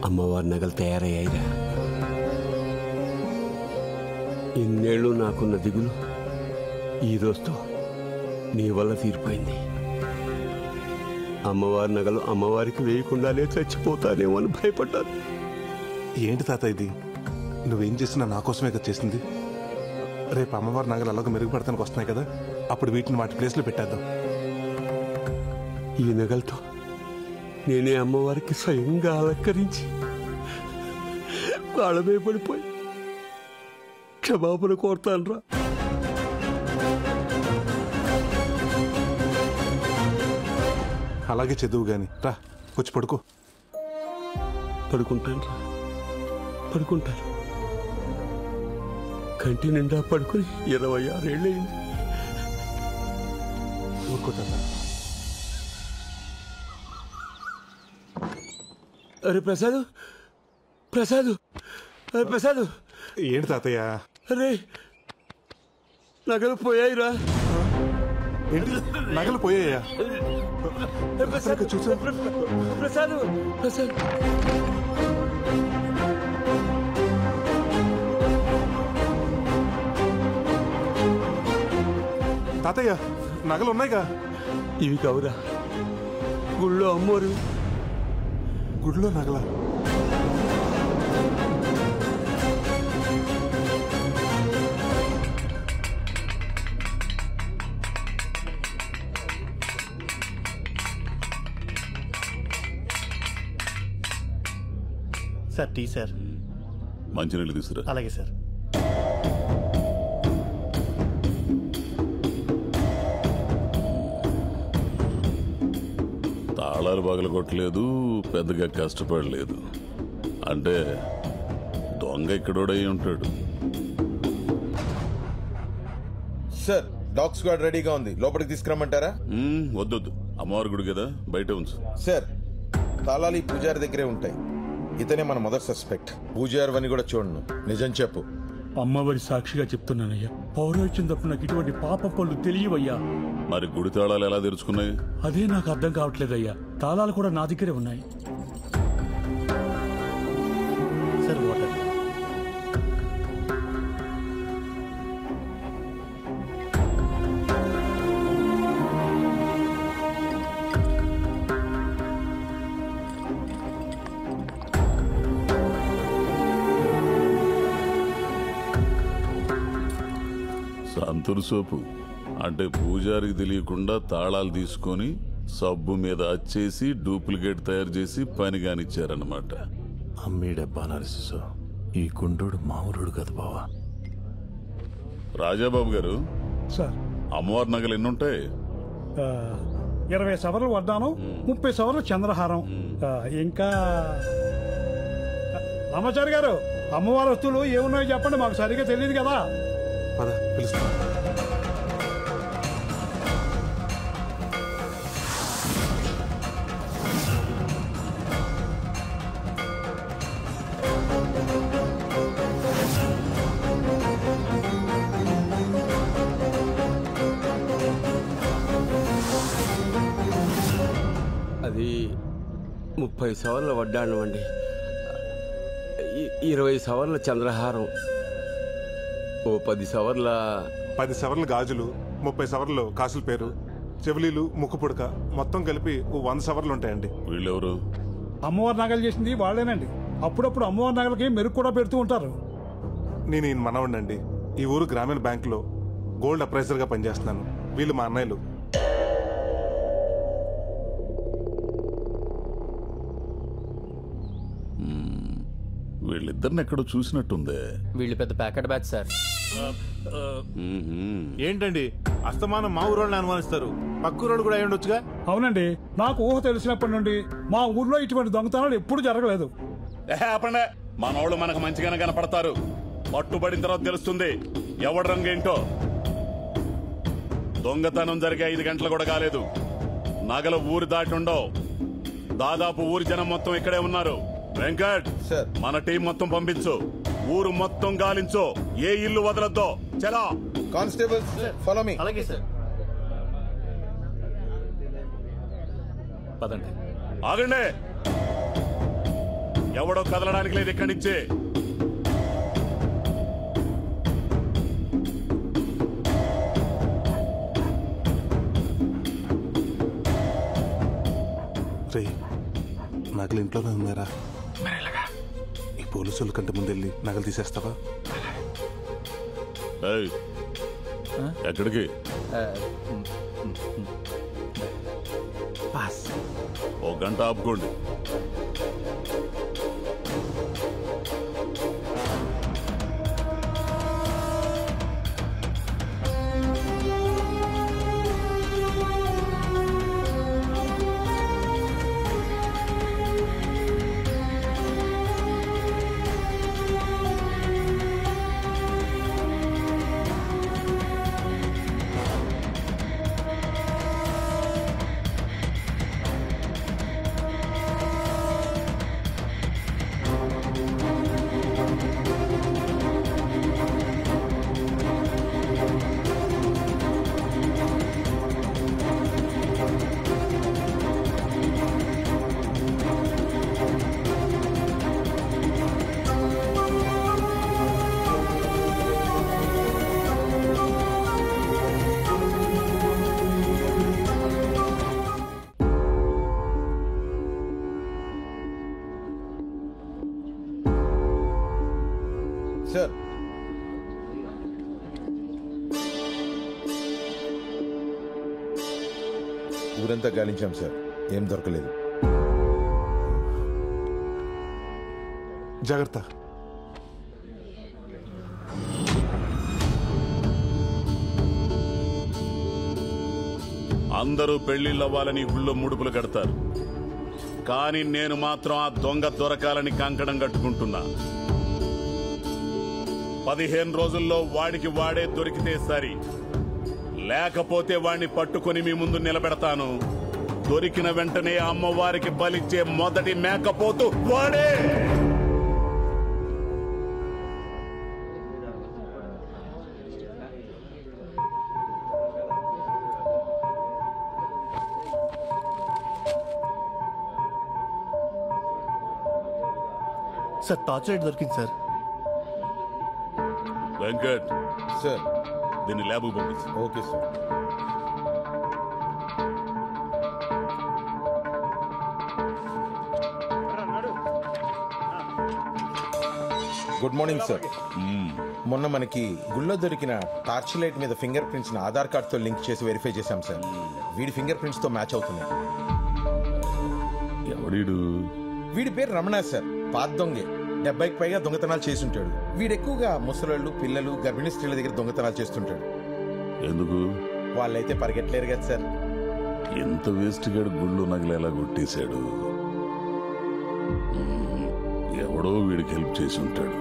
అమ్మవారి నగలు తయారయ్యాయిరా. ఇన్నేళ్ళు నాకున్న దిగులు ఈ రోజుతో నీ వల్ల తీరిపోయింది. అమ్మవారి నగలు అమ్మవారికి వేయకుండానే చచ్చిపోతానేమో అని భయపడ్డాను. ఏంటి తాత ఇది? నువ్వేం చేసినా నా కోసమే కదా చేసింది. రేపు అమ్మవారి నగలు అలాగ మెరుగుపడతానికి వస్తున్నాయి కదా, అప్పుడు వీటిని వాటి ప్లేస్లో పెట్టేద్దాం. ఈ నగలతో నేనే అమ్మవారికి స్వయంగా అలంకరించి వాళ్ళమే పడిపోయి క్షమాపణ కోరుతాను రా. అలాగే చదువు గాని రా, వచ్చి పడుకో. పడుకుంటాను రా, పడుకుంటాను. కంటి నిండా పడుకుని 26 ఏళ్ళయింది. ఊరుకో తాత. అరే ప్రసాద్, ప్రసాద్, అరే ప్రసాద్. ఏంటి తాతయ్య? అరే నగలు పోయాయిరా. ఏంటి నగలు పోయాయా? చూసా ప్రసాద్, ప్రసాద్. తాతయ్య నగలు ఉన్నాయిగా? ఇవి కావురా, గుళ్ళో అమ్మోరు. గుడిలో నగల? Sir tea sir. మంచినీళ్ళు తీసుకురా. అలాగే సార్. తాళాలు పగలగొట్టలేదు, పెద్దగా కష్టపడలేదు. అంటే దొంగ ఇక్కడోడై ఉంటాడు. సార్ డాగ్ స్క్వాడ్ రెడీగా ఉంది, లోపలికి తీసుకురమ్మంటారా? వద్దొద్దు, అమ్మవారి గుడి కదా, బయట ఉంచు. సార్ తాళాలు ఈ పూజారి దగ్గరే ఉంటాయి. ఇతనే మన మొదటి సస్పెక్ట్. పూజారి అని కూడా చూడను. నిజం చెప్పు. అమ్మవారి సాక్షిగా చెప్తున్నానయ్యా, పౌరోహిత్యం తప్ప నాకు ఇటువంటి పాప పనులు తెలియవయ్యా. మరి గుడి తాళాలు ఎలా తెరుచుకున్నాయి? అదే నాకు అర్థం కావట్లేదయ్యా. తాళాలు కూడా నా దగ్గరే ఉన్నాయి. Sir water. సంతూర్ సోపు అంటే పూజారికి తెలియకుండా తాళాలు తీసుకొని సబ్బు మీద అచ్చేసి డూప్లికేట్ తయారు చేసి పని కానిచ్చారన్నమాట. అమ్మీడబ్బా నరసిసో, ఈ గుండోడు మామూలుడు కదా బావా. రాజాబాబు గారు సార్, అమ్మవారి నగలు ఎన్నుంటాయి? 20 సవర్లు వడ్డాను, 30 సవర్లు చంద్రహారం, ఇంకా రామాచారి గారు అమ్మవారి వస్తువులు ఏమున్నాయో చెప్పండి, మాకు సరిగ్గా తెలియదు కదా. పద పిలుస్తా. అది 30 సవర్ల వడ్డాణం అండి, 20 సవర్ల చంద్రహారం, ఓ 10 సవర్ల 10 సవర్లు గాజులు, 30 సవర్లు కాసుల పేరు, చెవులీలు, ముక్కు పుడక, మొత్తం కలిపి 100 సవర్లు ఉంటాయండి. వీళ్ళెవరు? అమ్మవారి నగలు చేసింది వాళ్ళేనండి. అప్పుడప్పుడు అమ్మవారి నగలకి మెరుగు కూడా పెడుతూ ఉంటారు. నేను ఈయన మనవడినండి. ఈ ఊరు గ్రామీణ బ్యాంకులో గోల్డ్ అప్రైజర్గా పనిచేస్తున్నాను. వీళ్ళు మా అన్నయ్యలు. వీళ్ళిద్దరిని ఎక్కడో చూసినట్టుందే. వీళ్ళు పెద్ద ప్యాకెట్ బ్యాచ్ సార్. ఏంటండి అస్తమానం మా ఊరోళ్ళని అనుమానిస్తారు? పక్కూరోళ్ళు కూడా అయి ఉండొచ్చుగా. అవునండి, నాకు ఊహ తెలిసినప్పటి నుండి మా ఊర్లో ఇటువంటి దొంగతనాలు ఎప్పుడు జరగలేదు. మనోళ్ళు మనకు మంచిగానే కనపడతారు, పట్టుబడిన తర్వాత తెలుస్తుంది ఎవడి రంగు ఏంటో. దొంగతనం జరిగే 5 గంటలు కూడా కాలేదు. నగలు ఊరి దాటి ఉండవు. దాదాపు ఊరి జనం మొత్తం ఇక్కడే ఉన్నారు. వెంకట్ సార్, మన టీం మొత్తం పంపించు, ఊరు మొత్తం గాలించు, ఏ ఇల్లు వదలొద్దు. చలా కానిస్టేబుల్ ఫాలో మీ. అలాగే సార్. పదండి. ఆగండి. ఎవడో కదలడానికి లేదు ఇక్కడి నుంచే. రే నగలు ఇంట్లోనే ఉన్నారా? ఈ పోలీసుల కంటే ముందు వెళ్ళి నగలు తీసేస్తావా? ఏయ్, ఎక్కడికి? ఓ గంట ఆపుకోండి. సార్ ఊరంతా గాలించాం సార్, ఏం దొరకలేదు. జాగ్రత్త. అందరూ పెళ్లిళ్ళవ్వాలని గుళ్ళో ముడుపులు కడతారు, కానీ నేను మాత్రం ఆ దొంగ దొరకాలని కంకణం కట్టుకుంటున్నా. 15 రోజుల్లో వాడికి వాడే దొరికితే సరి, లేకపోతే వాడిని పట్టుకొని మీ ముందు నిలబెడతాను. దొరికిన వెంటనే అమ్మవారికి బలిచ్చే మొదటి మేకపోతు వాడే. సార్ టార్చ్ లైట్ దొరికింది సార్. వెంకట్, సార్ దీన్ని ల్యాబ్కు పంపించు. Okay sir. Good morning sir. మొన్న మనకి గుళ్ళో దొరికిన టార్చ్ లైట్ మీద ఫింగర్ ప్రింట్స్ ఆధార్ కార్డ్ తో లింక్ చేసి వెరిఫై చేశాం సార్. వీడి ఫింగర్ ప్రింట్స్ తో మ్యాచ్ అవుతున్నాయి. ఎవడీడు? వీడి పేరు రమణ సార్, పాత దొంగే. 70కి పైగా దొంగతనాలు చేస్తుంటాడు. వీడు ఎక్కువగా ముసలోళ్ళు, పిల్లలు, గర్భిణీ స్త్రీల దగ్గర దొంగతనాలు చేస్తుంటాడు. ఎందుకు? వాళ్ళైతే పరిగెట్టలేరు కదా సార్. ఎంత వేస్ట్ గాడు గుళ్ళు నగలేలా కొట్టేశాడు. ఎవడో వీడికి హెల్ప్ చేసి ఉంటాడు.